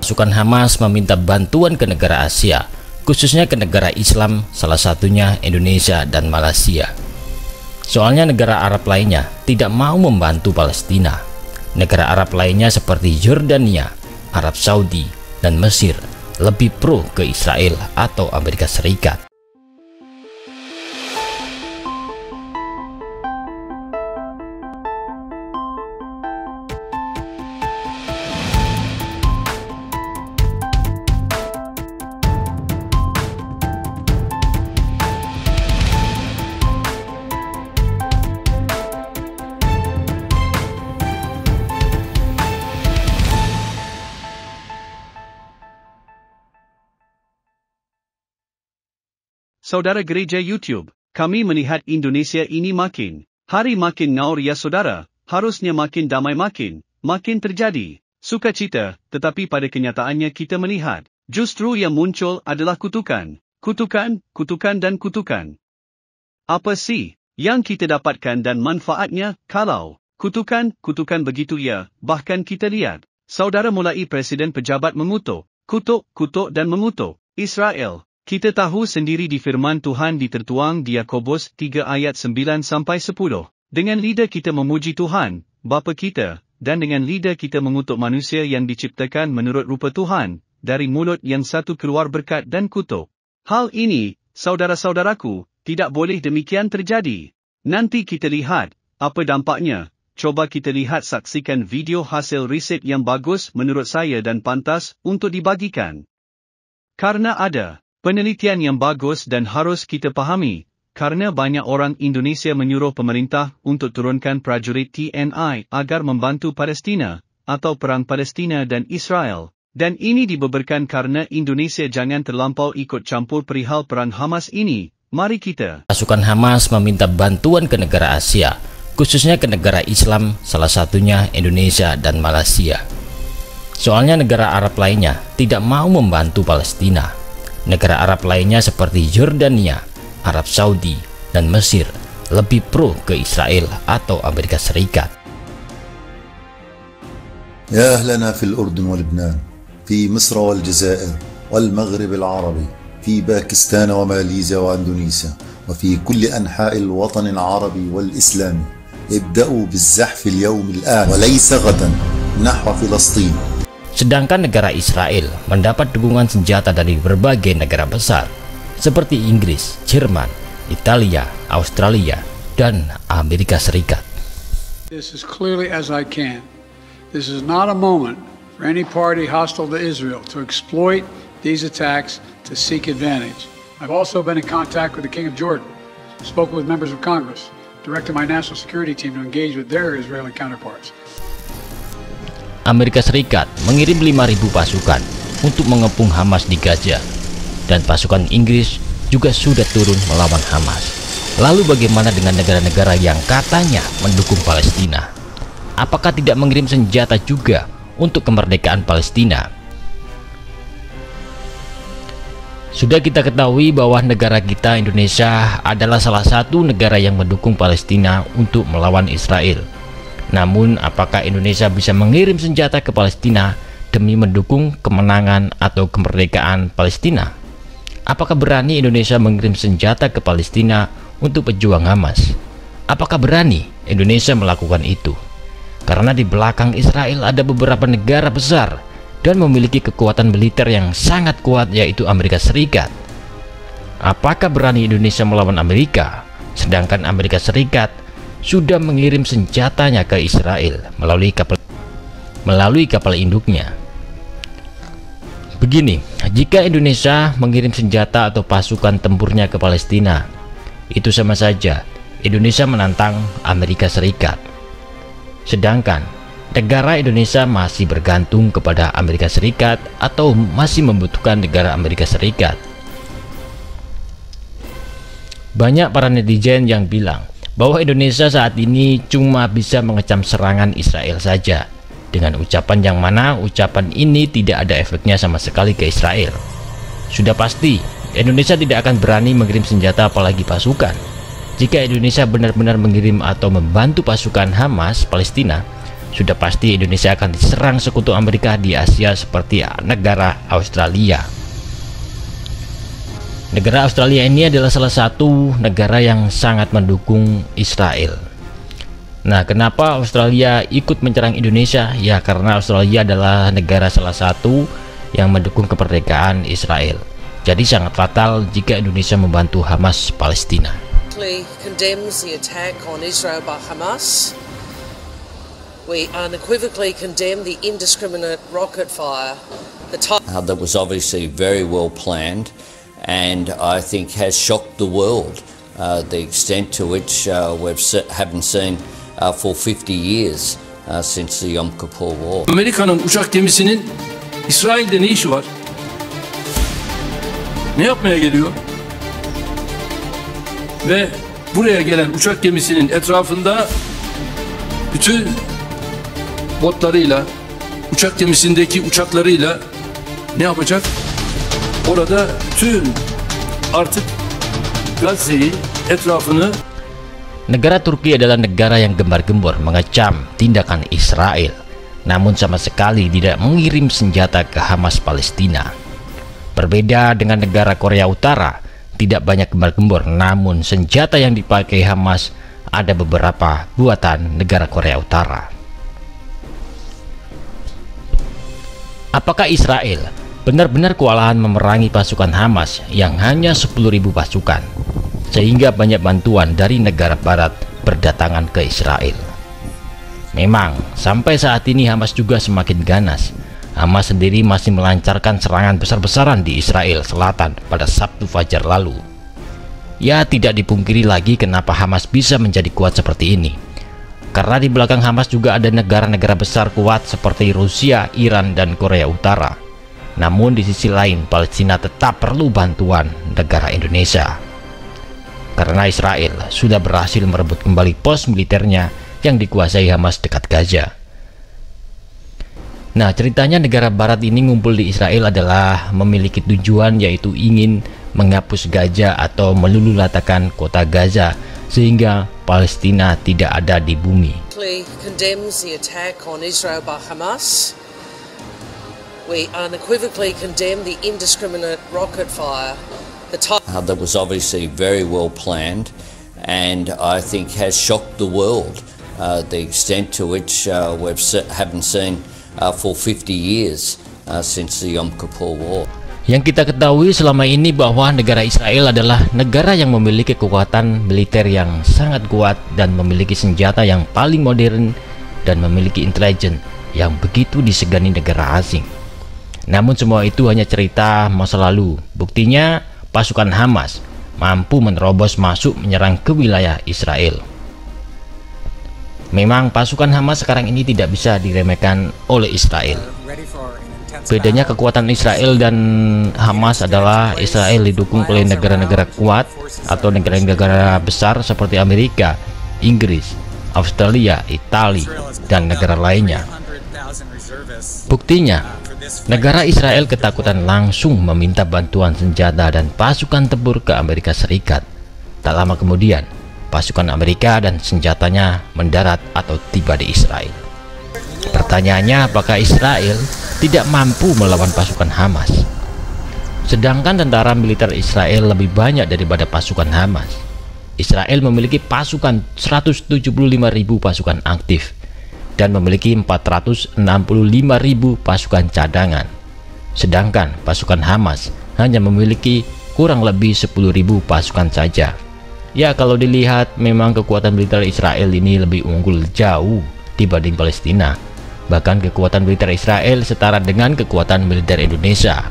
Pasukan Hamas meminta bantuan ke negara Asia, khususnya ke negara Islam, salah satunya Indonesia dan Malaysia. Soalnya negara Arab lainnya tidak mau membantu Palestina. Negara Arab lainnya seperti Yordania, Arab Saudi, dan Mesir lebih pro ke Israel atau Amerika Serikat. Saudara Gereja YouTube, kami melihat Indonesia ini makin hari makin ngaur ya saudara, harusnya makin damai makin terjadi sukacita, tetapi pada kenyataannya kita melihat, justru yang muncul adalah kutukan dan kutukan. Apa sih yang kita dapatkan dan manfaatnya kalau kutukan begitu ya, bahkan kita lihat, saudara mulai presiden pejabat mengutuk dan mengutuk Israel. Kita tahu sendiri di firman Tuhan ditertuang di Yakobus 3 ayat 9-10. Dengan lidah kita memuji Tuhan, Bapa kita, dan dengan lidah kita mengutuk manusia yang diciptakan menurut rupa Tuhan, dari mulut yang satu keluar berkat dan kutuk. Hal ini, saudara-saudaraku, tidak boleh demikian terjadi. Nanti kita lihat, apa dampaknya. Coba kita lihat saksikan video hasil riset yang bagus menurut saya dan pantas untuk dibagikan. Karena ada penelitian yang bagus dan harus kita pahami, karena banyak orang Indonesia menyuruh pemerintah untuk turunkan prajurit TNI agar membantu Palestina, atau perang Palestina dan Israel. Dan ini dibeberkan karena Indonesia jangan terlampau ikut campur perihal perang Hamas ini. Mari kita. Pasukan Hamas meminta bantuan ke negara Asia, khususnya ke negara Islam, salah satunya Indonesia dan Malaysia. Soalnya negara Arab lainnya tidak mau membantu Palestina. Negara Arab lainnya seperti Yordania, Arab Saudi, dan Mesir lebih pro ke Israel atau Amerika Serikat. يا أهلنا في الأردن ولبنان، في مصر والجزائر والمغرب العربي، في باكستان وماليزيا وأندونيسيا، وفي كل أنحاء الوطن العربي والإسلامي. ابدأوا بالزحف اليوم الآن وليس غدا نحو فلسطين. Sedangkan negara Israel mendapat dukungan senjata dari berbagai negara besar seperti Inggris, Jerman, Italia, Australia, dan Amerika Serikat. This is clearly as I can. This is not a moment for any party hostile to Israel to exploit these attacks to seek advantage. I've also been in contact with the King of Jordan, spoken with members of Congress, directed my national security team to engage with their Israeli counterparts. Amerika Serikat mengirim 5.000 pasukan untuk mengepung Hamas di Gaza, dan pasukan Inggris juga sudah turun melawan Hamas. Lalu bagaimana dengan negara-negara yang katanya mendukung Palestina? Apakah tidak mengirim senjata juga untuk kemerdekaan Palestina? Sudah kita ketahui bahwa negara kita Indonesia adalah salah satu negara yang mendukung Palestina untuk melawan Israel. Namun, apakah Indonesia bisa mengirim senjata ke Palestina demi mendukung kemenangan atau kemerdekaan Palestina? Apakah berani Indonesia mengirim senjata ke Palestina untuk pejuang Hamas? Apakah berani Indonesia melakukan itu? Karena di belakang Israel ada beberapa negara besar dan memiliki kekuatan militer yang sangat kuat, yaitu Amerika Serikat. Apakah berani Indonesia melawan Amerika, sedangkan Amerika Serikat sudah mengirim senjatanya ke Israel melalui kapal induknya? Begini, jika Indonesia mengirim senjata atau pasukan tempurnya ke Palestina, itu sama saja Indonesia menantang Amerika Serikat. Sedangkan negara Indonesia masih bergantung kepada Amerika Serikat atau masih membutuhkan negara Amerika Serikat. Banyak para netizen yang bilang bahwa Indonesia saat ini cuma bisa mengecam serangan Israel saja, dengan ucapan yang mana ucapan ini tidak ada efeknya sama sekali ke Israel. Sudah pasti Indonesia tidak akan berani mengirim senjata apalagi pasukan. Jika Indonesia benar-benar mengirim atau membantu pasukan Hamas Palestina, sudah pasti Indonesia akan diserang sekutu Amerika di Asia seperti negara Australia. Negara Australia ini adalah salah satu negara yang sangat mendukung Israel. Nah, kenapa Australia ikut menyerang Indonesia? Ya, karena Australia adalah negara salah satu yang mendukung kemerdekaan Israel. Jadi sangat fatal jika Indonesia membantu Hamas Palestina. Condemns the attack on Israel by Hamas. We unequivocally condemn the indiscriminate rocket fire. That was obviously very well planned, and I think has shocked the world. The extent to which haven't seen for 50 years since the Yom Kippur War. Amerika'nın uçak gemisinin İsrail'de ne işi var? Ne yapmaya geliyor? Ve buraya gelen uçak gemisinin etrafında bütün botlarıyla, uçak gemisindeki uçaklarıyla ne yapacak? Orada bütün artık Gazze'yi, etrafını. Negara Turki adalah negara yang gembar-gembor mengecam tindakan Israel, namun sama sekali tidak mengirim senjata ke Hamas Palestina. Berbeda dengan negara Korea Utara, tidak banyak gembar-gembor, namun senjata yang dipakai Hamas ada beberapa buatan negara Korea Utara. Apakah Israel benar-benar kewalahan memerangi pasukan Hamas yang hanya 10.000 pasukan, sehingga banyak bantuan dari negara barat berdatangan ke Israel? Memang, sampai saat ini Hamas juga semakin ganas. Hamas sendiri masih melancarkan serangan besar-besaran di Israel Selatan pada Sabtu fajar lalu. Ya, tidak dipungkiri lagi kenapa Hamas bisa menjadi kuat seperti ini. Karena di belakang Hamas juga ada negara-negara besar kuat seperti Rusia, Iran, dan Korea Utara. Namun di sisi lain, Palestina tetap perlu bantuan negara Indonesia. Karena Israel sudah berhasil merebut kembali pos militernya yang dikuasai Hamas dekat Gaza. Nah, ceritanya negara barat ini ngumpul di Israel adalah memiliki tujuan, yaitu ingin menghapus Gaza atau meluluhlatakan kota Gaza sehingga Palestina tidak ada di bumi. Condemns the attack on Israel by Hamas. We unequivocally condemn the indiscriminate rocket fire. That was obviously very well planned, and I think has shocked the world. The extent to which haven't seen for 50 years since the Yom Kippur War. Yang kita ketahui selama ini bahwa negara Israel adalah negara yang memiliki kekuatan militer yang sangat kuat dan memiliki senjata yang paling modern dan memiliki intelijen yang begitu disegani negara asing. Namun semua itu hanya cerita masa lalu. Buktinya pasukan Hamas mampu menerobos masuk menyerang ke wilayah Israel. Memang pasukan Hamas sekarang ini tidak bisa diremehkan oleh Israel. Bedanya kekuatan Israel dan Hamas adalah Israel didukung oleh negara-negara kuat atau negara-negara besar seperti Amerika, Inggris, Australia, Italia, dan negara lainnya. Buktinya, negara Israel ketakutan langsung meminta bantuan senjata dan pasukan tempur ke Amerika Serikat. Tak lama kemudian, pasukan Amerika dan senjatanya mendarat atau tiba di Israel. Pertanyaannya, apakah Israel tidak mampu melawan pasukan Hamas? Sedangkan tentara militer Israel lebih banyak daripada pasukan Hamas. Israel memiliki pasukan 175.000 pasukan aktif dan memiliki 465.000 pasukan cadangan. Sedangkan pasukan Hamas hanya memiliki kurang lebih 10.000 pasukan saja. Ya, kalau dilihat memang kekuatan militer Israel ini lebih unggul jauh dibanding Palestina. Bahkan kekuatan militer Israel setara dengan kekuatan militer Indonesia.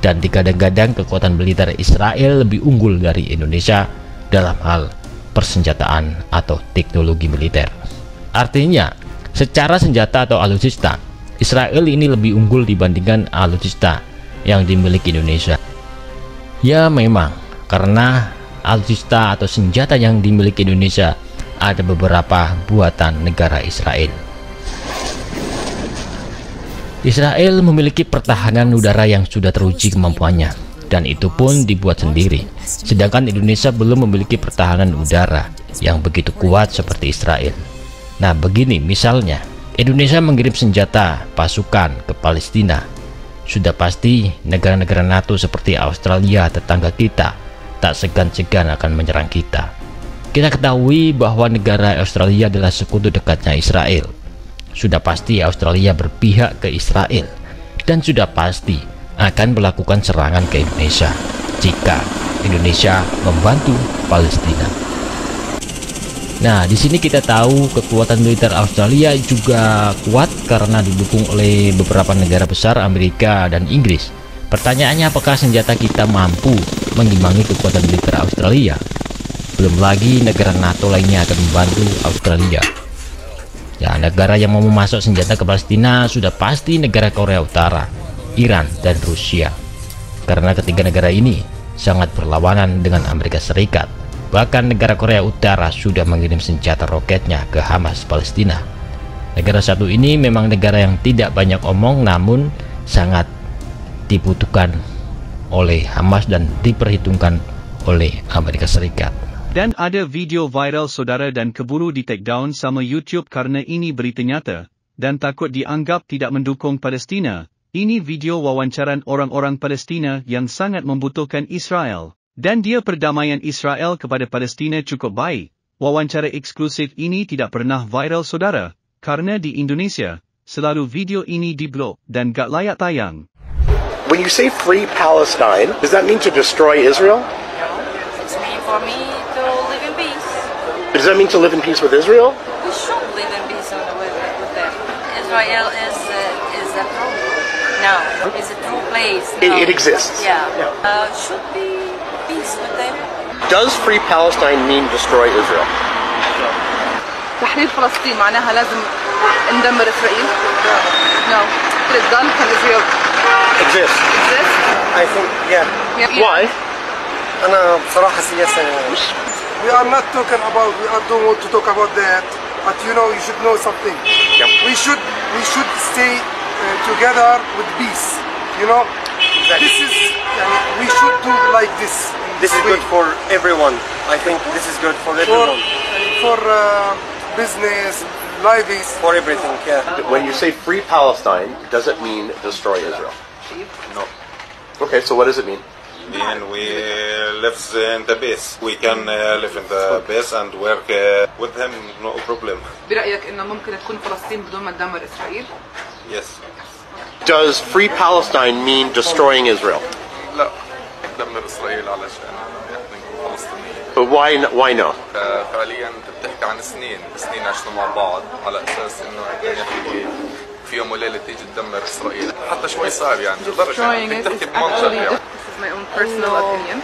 Dan digadang-gadang kekuatan militer Israel lebih unggul dari Indonesia dalam hal persenjataan atau teknologi militer. Artinya, secara senjata atau alutsista, Israel ini lebih unggul dibandingkan alutsista yang dimiliki Indonesia. Ya memang, karena alutsista atau senjata yang dimiliki Indonesia ada beberapa buatan negara Israel. Israel memiliki pertahanan udara yang sudah teruji kemampuannya, dan itu pun dibuat sendiri. Sedangkan Indonesia belum memiliki pertahanan udara yang begitu kuat seperti Israel. Nah, begini misalnya, Indonesia mengirim senjata, pasukan ke Palestina. Sudah pasti negara-negara NATO seperti Australia, tetangga kita, tak segan-segan akan menyerang kita. Kita ketahui bahwa negara Australia adalah sekutu dekatnya Israel. Sudah pasti Australia berpihak ke Israel dan sudah pasti akan melakukan serangan ke Indonesia jika Indonesia membantu Palestina. Nah, di sini kita tahu kekuatan militer Australia juga kuat karena didukung oleh beberapa negara besar Amerika dan Inggris. Pertanyaannya, apakah senjata kita mampu mengimbangi kekuatan militer Australia? Belum lagi negara NATO lainnya akan membantu Australia. Ya, negara yang mau memasok senjata ke Palestina sudah pasti negara Korea Utara, Iran, dan Rusia. Karena ketiga negara ini sangat berlawanan dengan Amerika Serikat. Bahkan negara Korea Utara sudah mengirim senjata roketnya ke Hamas Palestina. Negara satu ini memang negara yang tidak banyak omong, namun sangat dibutuhkan oleh Hamas dan diperhitungkan oleh Amerika Serikat. Dan ada video viral saudara dan keburu di take down sama YouTube karena ini berita nyata dan takut dianggap tidak mendukung Palestina. Ini video wawancaran orang-orang Palestina yang sangat membutuhkan Israel. Dan dia perdamaian Israel kepada Palestina cukup baik. Wawancara eksklusif ini tidak pernah viral saudara, karena di Indonesia, selalu video ini diblok dan gak layak tayang. When you say free Palestine, does that mean to destroy Israel? It's mean for me to live in peace. Does that mean to live in peace with Israel? We should live in peace with them. Israel is a true, no, it's a true place. No. It exists. Yeah. Should be peace with them. Does free Palestine mean destroy Israel? تحرير فلسطين معناها لازم ندمر إسرائيل. No. Can Israel Exist. I think, yeah. Why? أنا بصراحة سياسة. We are not talking about. We don't want to talk about that. But you know, you should know something. Yep. We should stay together with peace. You know. Exactly. This is. We should do like this. This is good for everyone. I think this is good for everyone. For business, lives. For everything, yeah. When you say free Palestine, does it mean destroy Israel? No. Okay, so what does it mean? And we live in the base. We can live in the base and work with them, no problem. برأيك إنه ممكن تكون فلسطين بدون ما تدمر إسرائيل؟ Yes. Does free Palestine mean destroying Israel? لا. دمر إسرائيل علشان نحمي الفلسطينيين. But why no? فعليا بتحكي عن سنين عشنا مع بعض على أساس إنه نحكي في يوم وليلة تيجي تدمر إسرائيل. حتى شوي صعب يعني. بدك تحكي بمنطق يعني. My own personal opinion.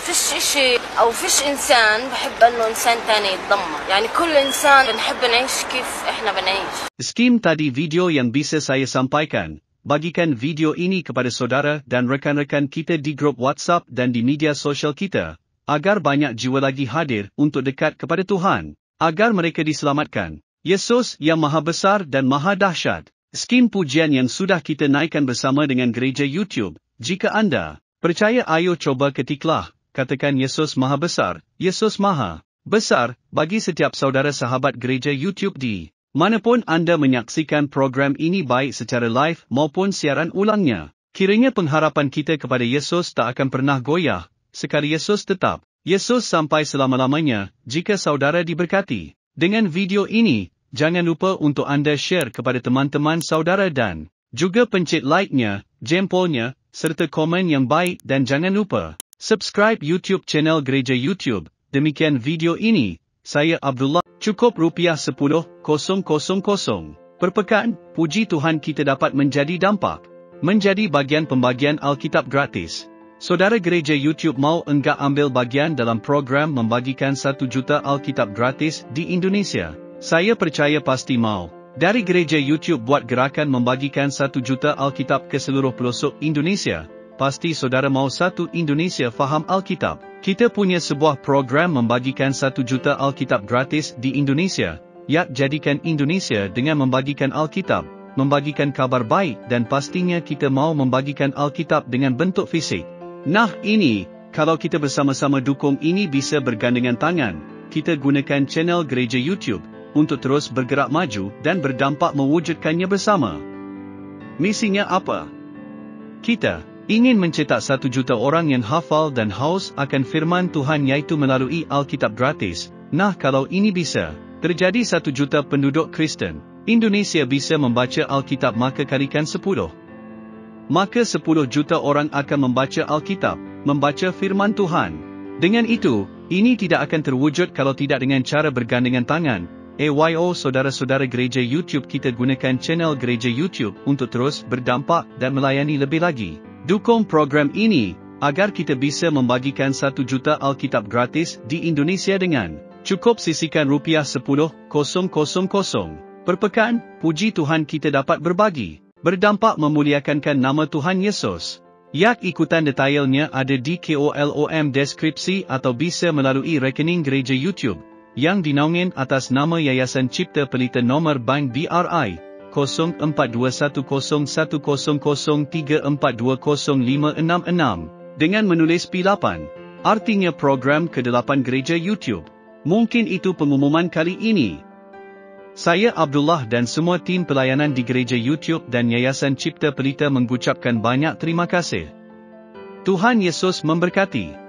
فيش إشي أو فيش إنسان بحب إنه إنسان تاني يتدمر. يعني كل إنسان بنحب نعيش كيف إحنا بنعيش. Skim tadi video yang bisa saya sampaikan. Bagikan video ini kepada saudara dan rekan-rekan kita di grup WhatsApp dan di media sosial kita, agar banyak jiwa lagi hadir untuk dekat kepada Tuhan, agar mereka diselamatkan. Yesus yang maha besar dan maha dahsyat. Skim pujian yang sudah kita naikkan bersama dengan gereja YouTube. Jika anda percaya, ayo coba ketiklah, katakan Yesus maha besar, Yesus maha besar, bagi setiap saudara sahabat gereja YouTube di manapun anda menyaksikan program ini, baik secara live maupun siaran ulangnya. Kiranya pengharapan kita kepada Yesus tak akan pernah goyah, sekali Yesus tetap Yesus sampai selama-lamanya. Jika saudara diberkati dengan video ini, jangan lupa untuk anda share kepada teman-teman saudara dan juga pencet like-nya, jempolnya, serta komen yang baik, dan jangan lupa subscribe YouTube channel Gereja YouTube. Demikian video ini. Saya Abdullah. Cukup $10,000 per pekan. Puji Tuhan kita dapat menjadi dampak, menjadi bagian pembagian Alkitab gratis. Saudara gereja YouTube mau enggak ambil bagian dalam program membagikan 1 juta Alkitab gratis di Indonesia? Saya percaya pasti mau. Dari gereja YouTube buat gerakan membagikan 1 juta Alkitab ke seluruh pelosok Indonesia. Pasti saudara mau satu Indonesia faham Alkitab. Kita punya sebuah program membagikan 1 juta Alkitab gratis di Indonesia. Ya, jadikan Indonesia dengan membagikan Alkitab, membagikan kabar baik, dan pastinya kita mau membagikan Alkitab dengan bentuk fisik. Nah ini, kalau kita bersama-sama dukung ini bisa bergandengan tangan. Kita gunakan channel gereja YouTube. untuk terus bergerak maju dan berdampak mewujudkannya bersama. Misinya apa? Kita ingin mencetak 1 juta orang yang hafal dan haus akan firman Tuhan iaitu melalui Alkitab gratis. Nah, kalau ini bisa terjadi 1 juta penduduk Kristen Indonesia bisa membaca Alkitab, maka kalikan 10. Maka 10 juta orang akan membaca Alkitab, membaca firman Tuhan. Dengan itu, ini tidak akan terwujud kalau tidak dengan cara bergandengan tangan. Saudara-saudara gereja YouTube, kita gunakan channel gereja YouTube untuk terus berdampak dan melayani lebih lagi. Dukung program ini, agar kita bisa membagikan 1 juta Alkitab gratis di Indonesia dengan cukup sisihkan Rp10,000 per pekan. Puji Tuhan kita dapat berbagi, berdampak memuliakan nama Tuhan Yesus. Yak ikutan detailnya ada di kolom deskripsi atau bisa melalui rekening gereja YouTube yang dinaungi atas nama Yayasan Cipta Pelita nomor bank BRI 04210034205666 dengan menulis P8, artinya program ke-8 gereja YouTube. Mungkin itu pengumuman kali ini. Saya Abdullah dan semua tim pelayanan di gereja YouTube dan Yayasan Cipta Pelita mengucapkan banyak terima kasih. Tuhan Yesus memberkati.